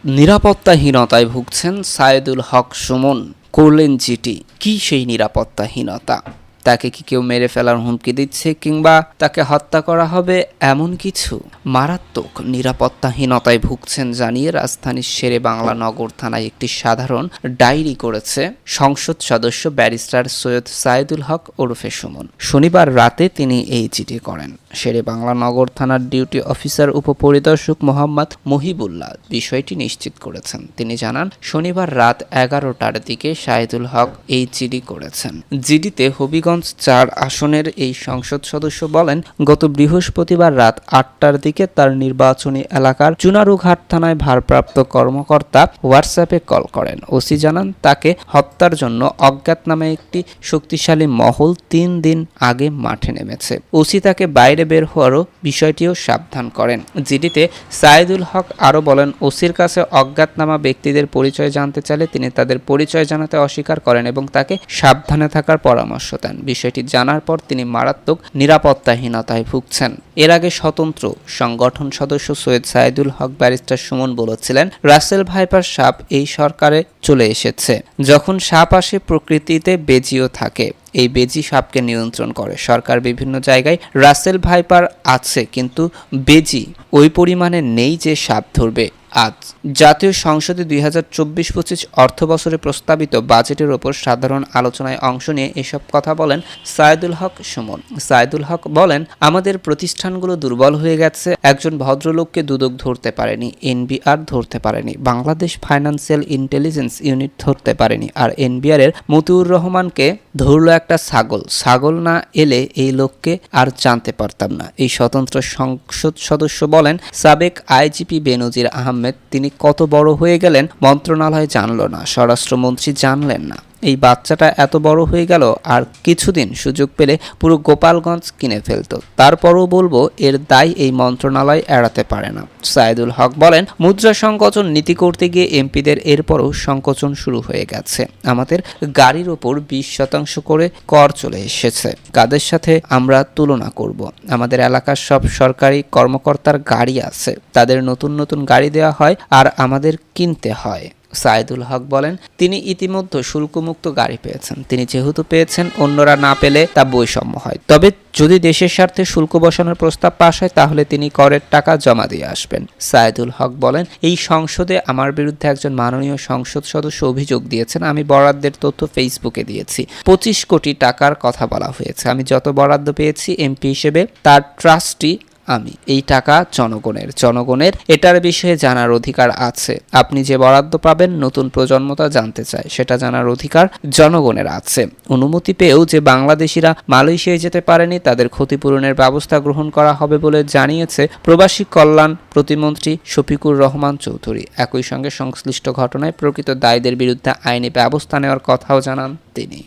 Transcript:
নিরাপত্তাহীনতায় ভুগছেন সায়েদুল হক সুমন, করলেন জিডি। কি সেই নিরাপত্তাহীনতা? তাকে কি কেউ মেরে ফেলার হুমকি দিচ্ছে কিংবা তাকে হত্যা করা হবে এমন কিছু? মারাত্মক নিরাপত্তাহীনতায় ভুগছেন জানিয়ে রাজধানীর শেরে বাংলা নগর থানায় একটি সাধারণ ডায়েরি করেছে সংসদ সদস্য ব্যারিস্টার সৈয়দ সায়েদুল হক ওরফে সুমন। শনিবার রাতে তিনি এই চিঠি করেন। শেরে বাংলা নগর থানার ডিউটি অফিসার উপপরিদর্শক মোহাম্মদ মহিবুল্লাহ বিষয়টি নিশ্চিত করেছেন। তিনি জানান, শনিবার রাত 11টার দিকে সায়েদুল হক এই জিডি করেছেন। জিডিতে হবিগঞ্জ ৪ আসনের এই সংসদ সদস্য বলেন, গত বৃহস্পতিবার রাত ৮টার দিকে তার নির্বাচনী এলাকার চুনারুঘাট থানায় ভারপ্রাপ্ত কর্মকর্তা হোয়াটসঅ্যাপে কল করেন। ওসি জানান, তাকে হত্যার জন্য অজ্ঞাত নামে একটি শক্তিশালী মহল ৩ দিন আগে মাঠে নেমেছে। ওসি তাকে বাইরে বের হওয়ারও বিষয়টিও সাবধান করেন। জিডিতে সায়েদুল হক আরও বলেন, ওসির কাছে অজ্ঞাতনামা ব্যক্তিদের পরিচয় জানতে চাইলে তিনি তাদের পরিচয় জানাতে অস্বীকার করেন এবং তাকে সাবধানে থাকার পরামর্শ দেন। বিষয়টি জানার পর তিনি মারাত্মক নিরাপত্তাহীনতায় ভুগছেন। এর আগে স্বতন্ত্র সংগঠন সদস্য সৈয়দ সায়েদুল হক ব্যারিস্টার সুমন বলেছিলেন, রাসেল ভাইপার সাপ এই সরকারে চলে এসেছে। যখন সাপ আসে প্রকৃতিতে বেজিও থাকে, এই বেজি সাপকে নিয়ন্ত্রণ করে। সরকার বিভিন্ন জায়গায় রাসেল ভাইপার আছে, কিন্তু বেজি ওই পরিমাণে নেই যে সাপ ধরবে। আজ জাতীয় সংসদে 2024-25 অর্থবছরে প্রস্তাবিত বাজেটের ওপর সাধারণ আলোচনায় অংশ নিয়ে এসব কথা বলেন সায়েদুল হক সুমন। সায়েদুল হক বলেন, আমাদের প্রতিষ্ঠানগুলো দুর্বল হয়ে গেছে। একজন ভদ্রলোককে দুদক ধরতে পারেনি, এনবিআর ধরতে পারেনি, বাংলাদেশ ফাইন্যান্সিয়াল ইন্টেলিজেন্স ইউনিট ধরতে পারেনি, আর এনবিআর এর মতিউর রহমানকে ধরলো একটা ছাগল। ছাগল না এলে এই লোককে আর জানতে পারতাম না। এই স্বতন্ত্র সংসদ সদস্য বলেন, সাবেক আইজিপি বেনজির আহমেদ তিনি কত বড় হয়ে গেলেন মন্ত্রণালয় জানল না, স্বরাষ্ট্রমন্ত্রী জানলেন না। এই বাচ্চাটা এত বড় হয়ে গেল, আর কিছুদিন সুযোগ পেলে পুরো গোপালগঞ্জ কিনে ফেলতো। তারপরও বলবো, এর দায় এই মন্ত্রণালয় এড়াতে পারে না। সায়েদুল হক বলেন, মুদ্রা সংকোচন নীতি করতে গিয়ে এমপিদের এরপরও সংকোচন শুরু হয়ে গেছে। আমাদের গাড়ির ওপর 20% করে কর চলে এসেছে। কাদের সাথে আমরা তুলনা করব? আমাদের এলাকার সব সরকারি কর্মকর্তার গাড়ি আছে, তাদের নতুন নতুন গাড়ি দেওয়া হয় আর আমাদের কিনতে হয়। সায়েদুল হক বলেন, তিনি ইতিমধ্যে শুল্কমুক্ত গাড়ি পেয়েছেন। তিনি যেহেতু পেয়েছেন, অন্যরা না পেলে তা বৈষম্য হয়। তবে যদি দেশের স্বার্থে শুল্ক বসানোর প্রস্তাব পাশ হয়, তাহলে তিনি করের টাকা জমা দিয়ে আসবেন। সায়েদুল হক বলেন, এই সংসদে আমার বিরুদ্ধে একজন মাননীয় সংসদ সদস্য অভিযোগ দিয়েছেন। আমি বরাদ্দের তথ্য ফেসবুকে দিয়েছি। 25 কোটি টাকার কথা বলা হয়েছে। আমি যত বরাদ্দ পেয়েছি এমপি হিসেবে তার ট্রাস্টি আমি। এই টাকা জনগণের এটার বিষয়ে জানার অধিকার আছে। আপনি যে বরাদ্দ পাবেন, নতুন প্রজন্ম তা জানতে চায়, সেটা জানার অধিকার জনগণের আছে। অনুমতি পেয়েও যে বাংলাদেশিরা মালয়েশিয়ায় যেতে পারেনি, তাদের ক্ষতিপূরণের ব্যবস্থা গ্রহণ করা হবে বলে জানিয়েছে প্রবাসী কল্যাণ প্রতিমন্ত্রী শফিকুর রহমান চৌধুরী। একই সঙ্গে সংশ্লিষ্ট ঘটনায় প্রকৃত দায়ীদের বিরুদ্ধে আইনি ব্যবস্থা নেওয়ার কথাও জানান তিনি।